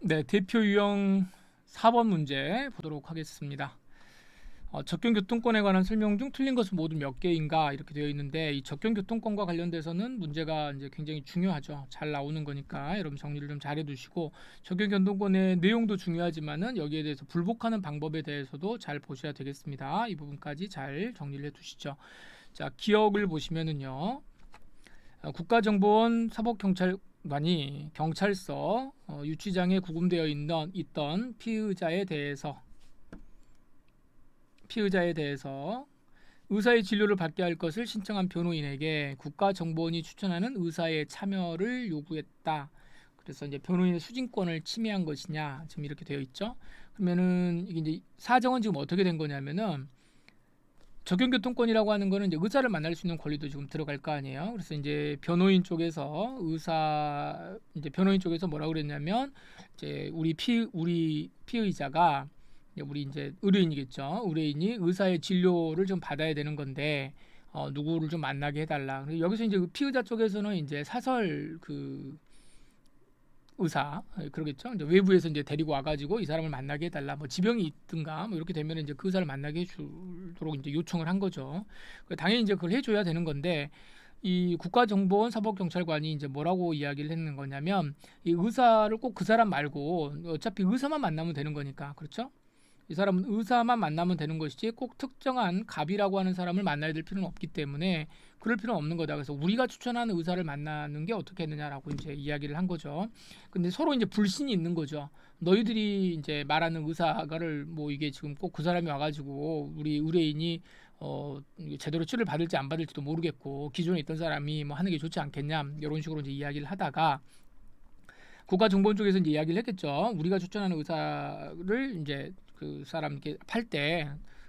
네, 대표 유형 4번 문제 보도록 하겠습니다. 접경교통권에 관한 설명 중 틀린 것은 모두 몇 개인가 이렇게 되어 있는데 이 접경교통권과 관련돼서는 문제가 이제 굉장히 중요하죠. 잘 나오는 거니까 여러분 정리를 좀 잘 해두시고 접경교통권의 내용도 중요하지만은 여기에 대해서 불복하는 방법에 대해서도 잘 보셔야 되겠습니다. 이 부분까지 잘 정리를 해두시죠. 자, 기억을 보시면은요. 국가정보원 사법경찰관이 경찰서 유치장에 구금되어 있던 피의자에 대해서 의사의 진료를 받게 할 것을 신청한 변호인에게 국가정보원이 추천하는 의사의 참여를 요구했다. 그래서 이제 변호인의 수진권을 침해한 것이냐 지금 이렇게 되어 있죠. 그러면은 이게 이제 사정은 지금 어떻게 된 거냐면은 적용교통권이라고 하는 거는 이제 의사를 만날 수 있는 권리도 지금 들어갈 거 아니에요. 그래서 이제 변호인 쪽에서 변호인 쪽에서 뭐라고 그랬냐면 이제 우리 피의자가 우리 이제 의뢰인이겠죠. 의뢰인이 의사의 진료를 좀 받아야 되는 건데 누구를 좀 만나게 해달라. 여기서 이제 피의자 쪽에서는 이제 사설 의사 그러겠죠. 이제 외부에서 이제 데리고 와가지고 이 사람을 만나게 해달라. 뭐 지병이 있든가 뭐 이렇게 되면 이제 그 의사를 만나게 해주도록 이제 요청을 한 거죠. 당연히 이제 그걸 해줘야 되는 건데 이 국가정보원 사법경찰관이 이제 뭐라고 이야기를 했는 거냐면 이 의사를 꼭 그 사람 말고 어차피 의사만 만나면 되는 거니까 그렇죠. 이 사람은 의사만 만나면 되는 것이지 꼭 특정한 갑이라고 하는 사람을 만나야 될 필요는 없기 때문에 그럴 필요는 없는 거다. 그래서 우리가 추천하는 의사를 만나는 게 어떻게 했느냐라고 이제 이야기를 한 거죠. 근데 서로 이제 불신이 있는 거죠. 너희들이 이제 말하는 의사가를 뭐 이게 지금 꼭 그 사람이 와가지고 우리 의뢰인이 제대로 치료를 받을지 안 받을지도 모르겠고 기존에 있던 사람이 뭐 하는 게 좋지 않겠냐 이런 식으로 이제 이야기를 하다가 국가정보원 쪽에서 이제 이야기를 했겠죠. 우리가 추천하는 의사를 이제 그 사람께 팔 때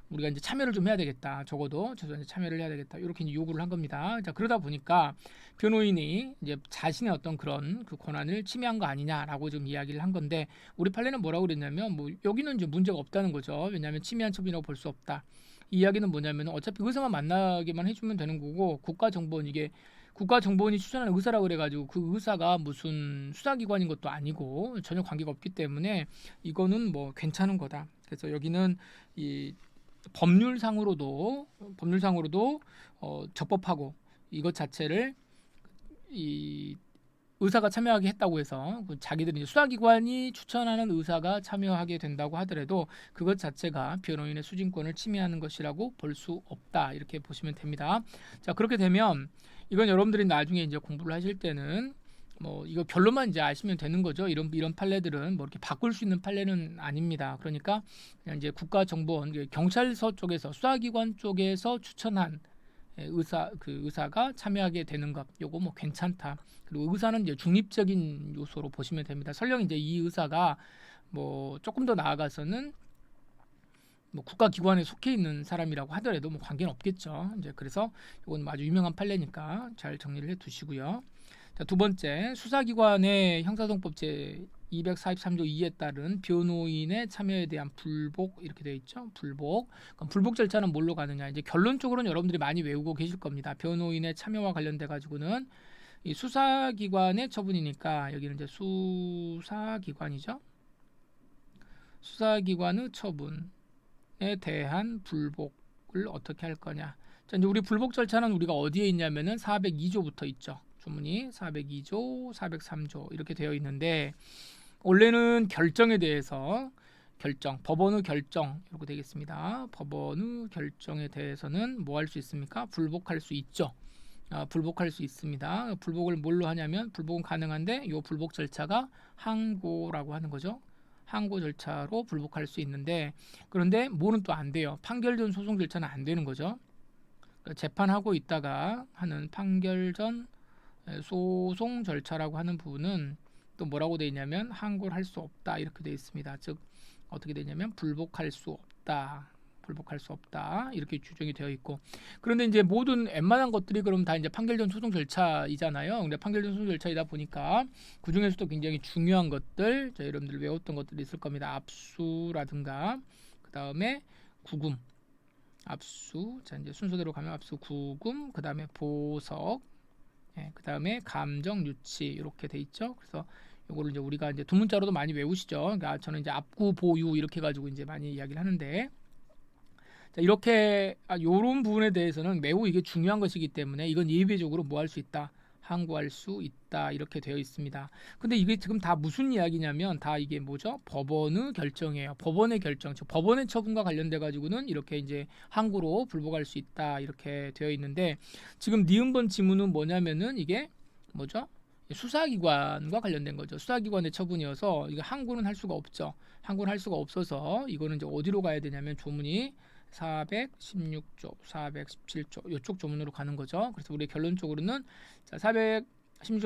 우리가 이제 참여를 좀 해야 되겠다. 적어도 최소한 참여를 해야 되겠다. 이렇게 이제 요구를 한 겁니다. 자, 그러다 보니까 변호인이 이제 자신의 어떤 그런 그 권한을 침해한 거 아니냐라고 좀 이야기를 한 건데 우리 판례는 뭐라고 그랬냐면 뭐 여기는 이제 문제가 없다는 거죠. 왜냐하면 침해한 처분이라고 볼 수 없다. 이 이야기는 뭐냐면 어차피 의사만 만나게만 해주면 되는 거고 국가정보원 이게 국가정보원이 추천하는 의사라고 그래가지고 그 의사가 무슨 수사기관인 것도 아니고 전혀 관계가 없기 때문에 이거는 뭐 괜찮은 거다. 그래서 여기는 이 법률상으로도 적법하고 이것 자체를 이 의사가 참여하게 했다고 해서 자기들이 이제 수사기관이 추천하는 의사가 참여하게 된다고 하더라도 그것 자체가 변호인의 수진권을 침해하는 것이라고 볼 수 없다 이렇게 보시면 됩니다. 자, 그렇게 되면 이건 여러분들이 나중에 이제 공부를 하실 때는 뭐 이거 결론만 이제 아시면 되는 거죠. 이런 판례들은 뭐 이렇게 바꿀 수 있는 판례는 아닙니다. 그러니까 그냥 이제 국가정보원 경찰서 쪽에서 수사기관 쪽에서 추천한 의사가 참여하게 되는 것 요거 뭐 괜찮다. 그리고 의사는 이제 중립적인 요소로 보시면 됩니다. 설령 이제 이 의사가 뭐 조금 더 나아가서는 뭐 국가기관에 속해 있는 사람이라고 하더라도 뭐 관계는 없겠죠. 이제 그래서 이건 아주 유명한 판례니까 잘 정리를 해 두시고요. 자, 두 번째 수사기관의 형사소송법 제 243조 2에 따른 변호인의 참여에 대한 불복 이렇게 되어 있죠. 불복. 그럼 불복 절차는 뭘로 가느냐? 이제 결론적으로는 여러분들이 많이 외우고 계실 겁니다. 변호인의 참여와 관련돼 가지고는 이 수사기관의 처분이니까 여기는 이제 수사기관이죠. 수사기관의 처분에 대한 불복을 어떻게 할 거냐? 자, 이제 우리 불복 절차는 우리가 어디에 있냐면은 402조부터 있죠. 조문이 402조, 403조 이렇게 되어 있는데 원래는 결정에 대해서 법원의 결정 이렇게 되겠습니다. 법원의 결정에 대해서는 뭐 할 수 있습니까? 불복할 수 있죠. 불복할 수 있습니다. 불복을 뭘로 하냐면 불복은 가능한데 이 불복 절차가 항고라고 하는 거죠. 항고 절차로 불복할 수 있는데 그런데 뭐는 또 안 돼요. 판결 전 소송 절차는 안 되는 거죠. 그러니까 재판하고 있다가 하는 판결 전 소송 절차라고 하는 부분은 또 뭐라고 되어 있냐면 항고를 할 수 없다 이렇게 되어 있습니다. 즉 어떻게 되냐면 불복할 수 없다 이렇게 규정이 되어 있고 그런데 이제 모든 웬만한 것들이 그럼 다 이제 판결 전 소송 절차이잖아요. 근데 판결 전 소송 절차이다 보니까 그 중에서도 굉장히 중요한 것들 여러분들 외웠던 것들이 있을 겁니다. 압수라든가 그 다음에 구금 압수 자 이제 순서대로 가면 압수 구금 그 다음에 보석 그 다음에 감정 유치 이렇게 돼 있죠. 그래서 요거를 이제 우리가 이제 두 문자로도 많이 외우시죠. 그러니까 저는 이제 압구 보유 이렇게 가지고 이제 많이 이야기를 하는데, 자, 이렇게 요런 부분에 대해서는 매우 이게 중요한 것이기 때문에 이건 예외적으로 뭐 할 수 있다, 항고할 수 있다 이렇게 되어 있습니다. 근데 이게 지금 다 무슨 이야기냐면 다 이게 뭐죠? 법원의 결정이에요. 법원의 결정, 즉 법원의 처분과 관련돼 가지고는 이렇게 이제 항고로 불복할 수 있다 이렇게 되어 있는데, 지금 니은번 지문은 뭐냐면은 이게 뭐죠? 수사기관과 관련된 거죠. 수사기관의 처분이어서 이거 항고는 할 수가 없죠. 항고는 할 수가 없어서 이거는 이제 어디로 가야 되냐면 조문이 416조, 417조 이쪽 조문으로 가는 거죠. 그래서 우리 결론적으로는 자, 416조,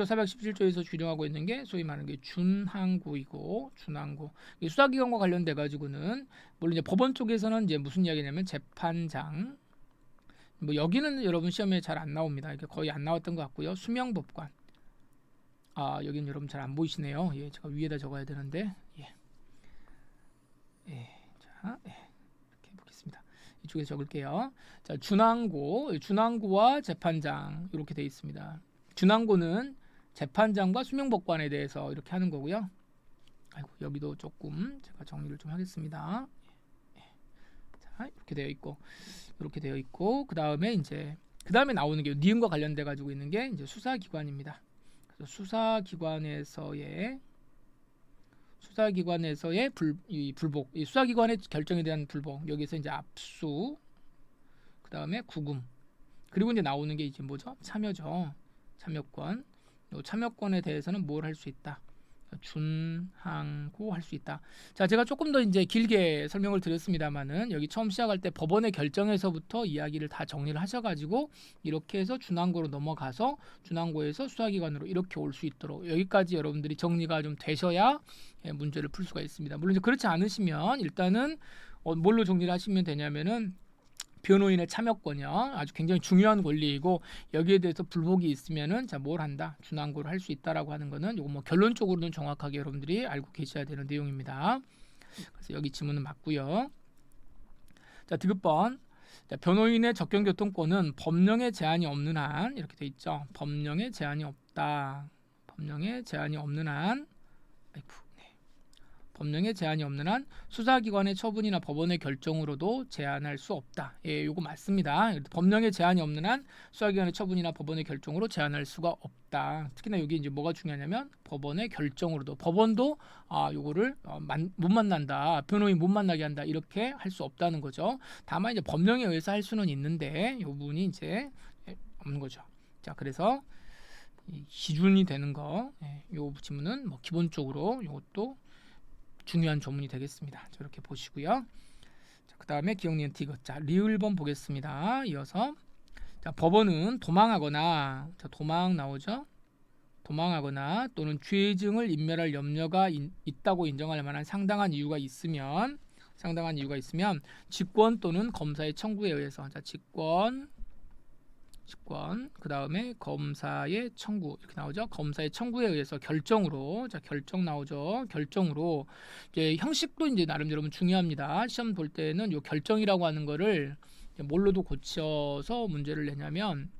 417조에서 규정하고 있는 게 소위 말하는 게 준항고이고, 준항고. 수사기관과 관련돼 가지고는 물론 이제 법원 쪽에서는 이제 무슨 이야기냐면 재판장, 뭐 여기는 여러분 시험에 잘 안 나옵니다. 이게 거의 안 나왔던 것 같고요. 수명법관. 여기는 여러분 잘 안 보이시네요. 예, 제가 위에다 적어야 되는데, 예, 예, 자, 예, 이렇게 보겠습니다. 이쪽에 적을게요. 자, 준항고와 재판장 이렇게 되어 있습니다. 준항고는 재판장과 수명법관에 대해서 이렇게 하는 거고요. 아이고, 여기도 조금 제가 정리를 좀 하겠습니다. 자, 이렇게 되어 있고, 그 다음에 나오는 게 니은과 관련돼 가지고 있는 게 이제 수사기관입니다. 그래서 수사기관에서의 불복, 이 수사기관의 결정에 대한 불복, 여기서 이제 압수, 그 다음에 구금, 그리고 이제 나오는 게 이제 뭐죠? 참여죠. 참여권. 요 참여권에 대해서는 뭘 할 수 있다? 준항고 할 수 있다. 자, 제가 조금 더 이제 길게 설명을 드렸습니다만은 여기 처음 시작할 때 법원의 결정에서부터 이야기를 다 정리를 하셔가지고 이렇게 해서 준항고로 넘어가서 준항고에서 수사기관으로 이렇게 올 수 있도록 여기까지 여러분들이 정리가 좀 되셔야 문제를 풀 수가 있습니다. 물론 이제 그렇지 않으시면 일단은 뭘로 정리를 하시면 되냐면은 변호인의 참여권이요. 아주 굉장히 중요한 권리이고, 여기에 대해서 불복이 있으면은 자, 뭘 한다? 준항고를 할 수 있다라고 하는 거는 요거 뭐 결론적으로는 정확하게 여러분들이 알고 계셔야 되는 내용입니다. 그래서 여기 지문은 맞고요. 자, 디귿번. 자, 변호인의 접견교통권은 법령에 제한이 없는 한 이렇게 돼 있죠. 법령에 제한이 없다. 법령에 제한이 없는 한 법령에 제한이 없는 한 수사기관의 처분이나 법원의 결정으로도 제한할 수 없다. 예, 요거 맞습니다. 법령에 제한이 없는 한 수사기관의 처분이나 법원의 결정으로 제한할 수가 없다. 특히나 여기 이제 뭐가 중요하냐면 법원의 결정으로도, 법원도 요거를 못 만난다, 변호인 못 만나게 한다, 이렇게 할 수 없다는 거죠. 다만 이제 법령에 의해서 할 수는 있는데 요 부분이 이제 없는 거죠. 자, 그래서 기준이 되는 거, 요 지문은 뭐 기본적으로 요것도 중요한 조문이 되겠습니다. 이렇게 보시고요. 그 다음에 기억 니은 디귿. 자, 리을번 보겠습니다. 이어서 자, 법원은 도망하거나, 자, 도망 나오죠? 도망하거나 또는 죄증을 인멸할 염려가 있다고 인정할 만한 상당한 이유가 있으면 직권 또는 검사의 청구에 의해서, 자, 직권, 그 다음에 검사의 청구 이렇게 나오죠. 검사의 청구에 의해서 결정으로, 자, 결정 나오죠. 결정으로 이제 형식도 이제 나름 여러분 중요합니다. 시험 볼 때는 요 결정이라고 하는 거를 뭘로도 고쳐서 문제를 내냐면,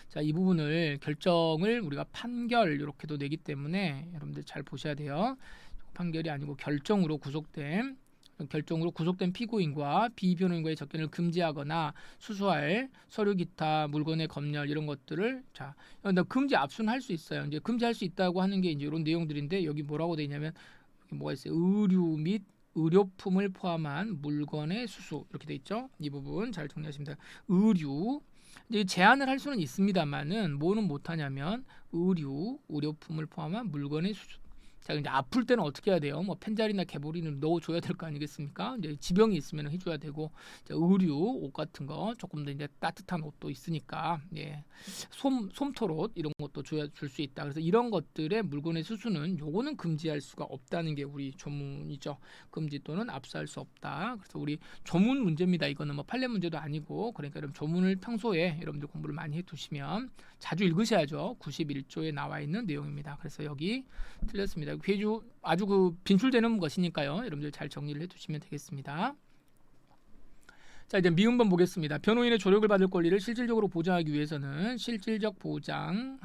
자, 이 부분을 결정을 우리가 판결 이렇게도 내기 때문에 여러분들 잘 보셔야 돼요. 판결이 아니고 결정으로 구속된 피고인과 비변호인과의 접견을 금지하거나 수수할 서류 기타 물건의 검열 이런 것들을, 자, 금지 압수는 할 수 있어요. 이제 금지할 수 있다고 하는 게 이제 이런 내용들인데, 여기 뭐라고 돼 있냐면 여기 뭐가 있어요? 의류 및 의료품을 포함한 물건의 수수 이렇게 돼 있죠. 이 부분 잘 정리하시면 돼요. 의류 이제 제한을 할 수는 있습니다만은 뭐는 못하냐면 의료품을 포함한 물건의 수수. 자, 이제 아플 때는 어떻게 해야 돼요? 뭐 펜자리나 개보리는 넣어줘야 될 거 아니겠습니까? 이제 지병이 있으면 해줘야 되고, 자, 의류 옷 같은 거 조금 더 이제 따뜻한 옷도 있으니까, 예, 솜털옷 이런 것도 줄 수 있다. 그래서 이런 것들의 물건의 수수는 요거는 금지할 수가 없다는 게 우리 조문이죠. 금지 또는 압수할 수 없다. 그래서 우리 조문 문제입니다. 이거는 뭐 판례 문제도 아니고, 그러니까 여러분 조문을 평소에 여러분들 공부를 많이 해두시면 자주 읽으셔야죠. 91조에 나와 있는 내용입니다. 그래서 여기 틀렸습니다. 아주 그 빈출되는 것이니까요. 여러분들 잘 정리를 해두시면 되겠습니다. 자, 이제 미음번 보겠습니다. 변호인의 조력을 받을 권리를 실질적으로 보장하기 위해서는 실질적 보장.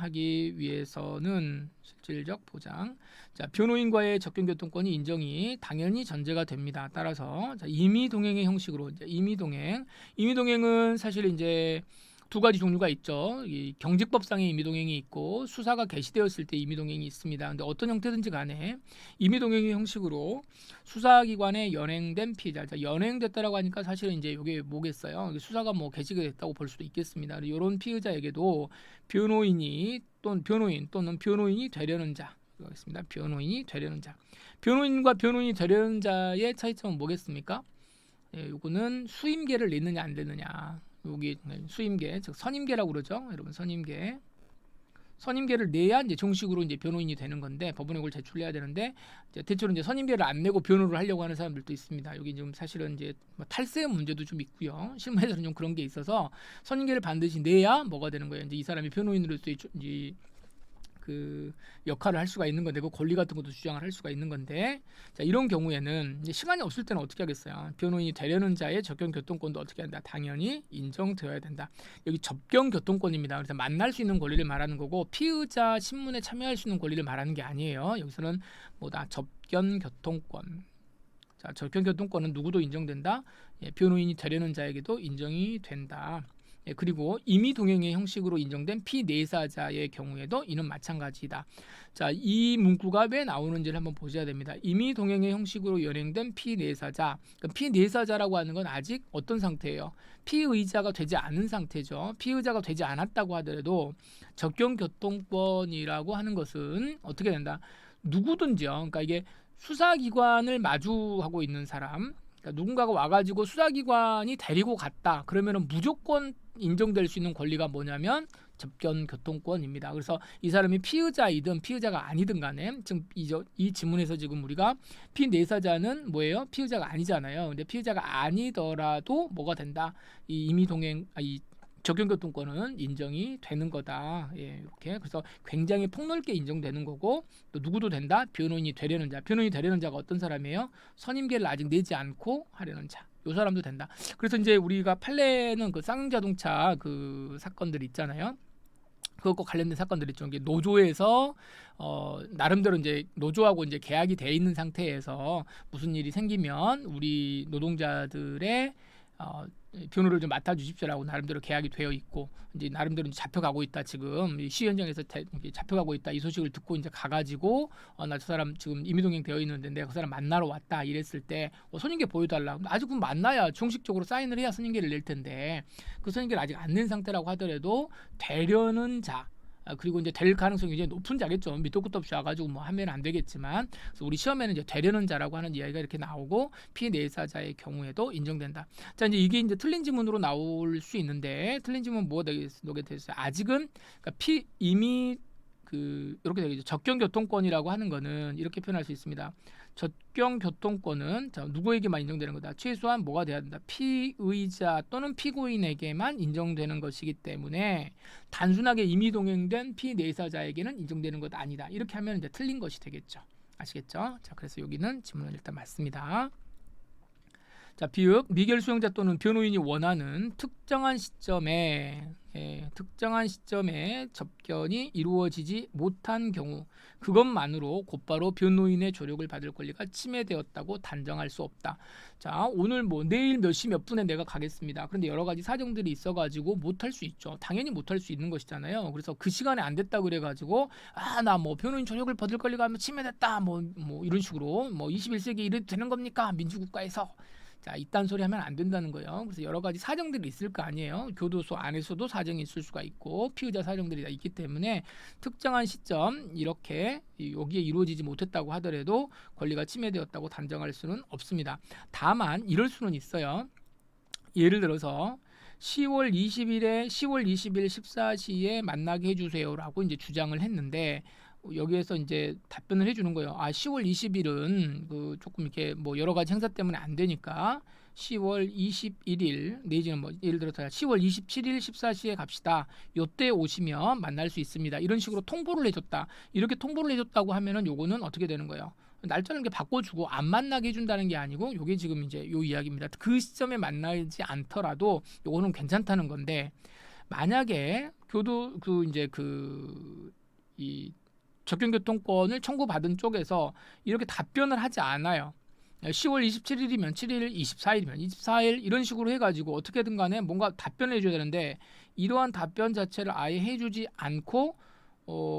자, 변호인과의 접견교통권이 인정이 당연히 전제가 됩니다. 따라서 자, 임의동행의 형식으로 이제 임의동행은 사실 이제 두 가지 종류가 있죠. 이 경직법상의 임의동행이 있고 수사가 개시되었을 때 임의동행이 있습니다. 근데 어떤 형태든지 간에 임의동행의 형식으로 수사기관에 연행된 피의자, 연행됐다라고 하니까 사실은 이제 이게 뭐겠어요? 수사가 뭐 개시가 됐다고 볼 수도 있겠습니다. 이런 피의자에게도 변호인이 또는 변호인이 되려는 자, 있습니다. 변호인이 되려는 자, 변호인과 변호인이 되려는 자의 차이점은 뭐겠습니까? 요거는 수임계를 냈느냐 안 냈느냐. 여기 수임계, 즉 선임계라고 그러죠, 여러분. 선임계를 내야 이제 정식으로 이제 변호인이 되는 건데 법원에 그걸 제출해야 되는데 이제 대체로 이제 선임계를 안 내고 변호를 하려고 하는 사람들도 있습니다. 여기 지금 사실은 이제 뭐 탈세 문제도 좀 있고요. 실무에서는 좀 그런 게 있어서 선임계를 반드시 내야 뭐가 되는 거예요. 이제 이 사람이 변호인으로서 이제 그 역할을 할 수가 있는 건데 그 권리 같은 것도 주장을 할 수가 있는 건데 자, 이런 경우에는 이제 시간이 없을 때는 어떻게 하겠어요? 변호인이 되려는 자의 접견 교통권도 어떻게 한다? 당연히 인정되어야 된다. 여기 접견 교통권입니다. 그래서 만날 수 있는 권리를 말하는 거고 피의자 신문에 참여할 수 있는 권리를 말하는 게 아니에요. 여기서는 뭐다? 접견 교통권. 자, 접견 교통권은 누구도 인정된다. 변호인이 되려는 자에게도 인정이 된다. 그리고 임의동행의 형식으로 인정된 피내사자의 경우에도 이는 마찬가지다. 자, 이 문구가 왜 나오는지를 한번 보셔야 됩니다. 임의동행의 형식으로 연행된 피내사자. 그러니까 피내사자라고 하는 건 아직 어떤 상태예요? 피의자가 되지 않은 상태죠. 피의자가 되지 않았다고 하더라도 접견교통권이라고 하는 것은 어떻게 된다? 누구든지요. 그러니까 이게 수사기관을 마주하고 있는 사람, 그러니까 누군가가 와가지고 수사기관이 데리고 갔다. 그러면은 무조건 인정될 수 있는 권리가 뭐냐면 접견 교통권입니다. 그래서 이 사람이 피의자이든 피의자가 아니든 간에 지금 이 지문에서 지금 우리가 피내사자는 뭐예요? 피의자가 아니잖아요. 근데 피의자가 아니더라도 뭐가 된다? 이 임의동행, 이 접견교통권은 인정이 되는 거다. 이렇게. 그래서 굉장히 폭넓게 인정되는 거고 또 누구도 된다. 변호인이 되려는 자. 변호인이 되려는 자가 어떤 사람이에요? 선임계를 아직 내지 않고 하려는 자. 요 사람도 된다. 그래서 이제 우리가 판례는 그 쌍용자동차 그 사건들 있잖아요. 그것과 관련된 사건들이 있죠. 이게 노조에서 나름대로 이제 노조하고 이제 계약이 돼 있는 상태에서 무슨 일이 생기면 우리 노동자들의 변호를 좀 맡아주십시오라고 나름대로 계약이 되어 있고 이제 나름대로 이제 잡혀가고 있다. 지금 시 현장에서 잡혀가고 있다. 이 소식을 듣고 이제 가가지고 나 저 사람 지금 임의동행 되어 있는데 내가 그 사람 만나러 왔다 이랬을 때 선임계 보여달라. 아직 그럼 만나야 정식적으로 사인을 해야 선임계를 낼 텐데 그 선임계를 아직 안 낸 상태라고 하더라도 되려는 자. 그리고 이제 될 가능성이 이제 높은 자겠죠. 밑도 끝도 없이 와가지고 뭐 하면 안 되겠지만, 그래서 우리 시험에는 이제 되려는 자라고 하는 이야기가 이렇게 나오고 피내사자의 경우에도 인정된다. 자, 이제 이게 이제 틀린 지문으로 나올 수 있는데 틀린 지문 뭐가 되겠어요? 아직은 그러니까 이미 이렇게 되겠죠. 접견교통권이라고 하는 거는 이렇게 표현할 수 있습니다. 접견교통권은 누구에게만 인정되는 거다. 최소한 뭐가 돼야 된다. 피의자 또는 피고인에게만 인정되는 것이기 때문에 단순하게 임의동행된 피내사자에게는 인정되는 것 아니다. 이렇게 하면 이제 틀린 것이 되겠죠. 아시겠죠? 자, 그래서 여기는 지문은 일단 맞습니다. 자, 비읍 미결 수용자 또는 변호인이 원하는 특정한 시점에 접견이 이루어지지 못한 경우 그것만으로 곧바로 변호인의 조력을 받을 권리가 침해되었다고 단정할 수 없다. 자, 오늘 뭐 내일 몇 시 몇 분에 내가 가겠습니다. 그런데 여러 가지 사정들이 있어가지고 못할 수 있죠. 당연히 못할 수 있는 것이잖아요. 그래서 그 시간에 안 됐다 그래가지고 나 뭐 변호인 조력을 받을 권리가 침해됐다 뭐 이런 식으로 뭐 21세기 이래도 되는 겁니까? 민주국가에서. 자, 이딴 소리 하면 안 된다는 거예요. 그래서 여러 가지 사정들이 있을 거 아니에요. 교도소 안에서도 사정이 있을 수가 있고 피의자 사정들이 다 있기 때문에 특정한 시점 이렇게 여기에 이루어지지 못했다고 하더라도 권리가 침해되었다고 단정할 수는 없습니다. 다만 이럴 수는 있어요. 예를 들어서 10월 20일 14시에 만나게 해주세요라고 이제 주장을 했는데 여기에서 이제 답변을 해주는 거예요. 10월 20일은 조금 이렇게 뭐 여러 가지 행사 때문에 안 되니까 10월 21일 내지는 뭐 예를 들어서 10월 27일 14시에 갑시다. 요때 오시면 만날 수 있습니다. 이런 식으로 통보를 해줬다. 이렇게 통보를 해줬다고 하면은 요거는 어떻게 되는 거예요? 날짜를 이렇게 바꿔주고 안 만나게 해준다는 게 아니고 요게 지금 이제 요 이야기입니다. 그 시점에 만나지 않더라도 요거는 괜찮다는 건데 만약에 교도 그 이제 그 이 접경교통권을 청구받은 쪽에서 이렇게 답변을 하지 않아요. 10월 27일이면 7일, 24일이면 24일 이런 식으로 해가지고 어떻게든 간에 뭔가 답변을 해줘야 되는데 이러한 답변 자체를 아예 해주지 않고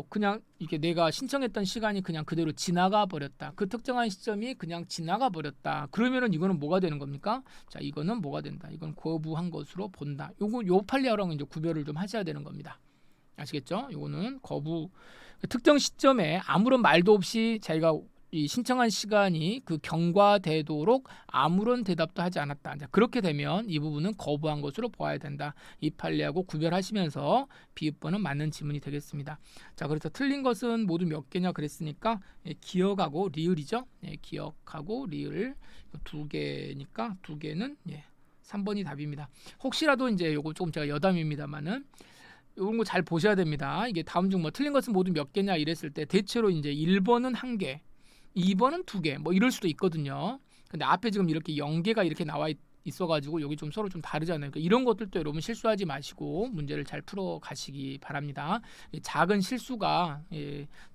그냥 이렇게 내가 신청했던 시간이 그냥 그대로 지나가 버렸다. 그 특정한 시점이 그냥 지나가 버렸다. 그러면은 이거는 뭐가 되는 겁니까? 자, 이거는 뭐가 된다. 이건 거부한 것으로 본다. 요 판례하고는 이제 구별을 좀 하셔야 되는 겁니다. 아시겠죠? 이거는 거부 특정 시점에 아무런 말도 없이 자기가 이 신청한 시간이 그 경과되도록 아무런 대답도 하지 않았다. 그렇게 되면 이 부분은 거부한 것으로 보아야 된다. 이 판례하고 구별하시면서 비읍번은 맞는 지문이 되겠습니다. 자, 그래서 틀린 것은 모두 몇 개냐 그랬으니까 기억하고 리을이죠. 기억하고 리을 두 개니까 두 개는 3번이 답입니다. 혹시라도 이제 요거 조금 제가 여담입니다만은 이런 거 잘 보셔야 됩니다. 이게 다음 중 뭐 틀린 것은 모두 몇 개냐 이랬을 때 대체로 이제 1번은 1개, 2번은 2개 뭐 이럴 수도 있거든요. 근데 앞에 지금 이렇게 0개가 이렇게 나와 있어가지고 여기 좀 서로 좀 다르잖아요. 그러니까 이런 것들도 여러분 실수하지 마시고 문제를 잘 풀어 가시기 바랍니다. 작은 실수가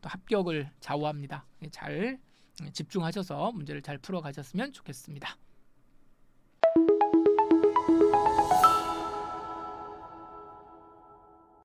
또 합격을 좌우합니다. 잘 집중하셔서 문제를 잘 풀어 가셨으면 좋겠습니다.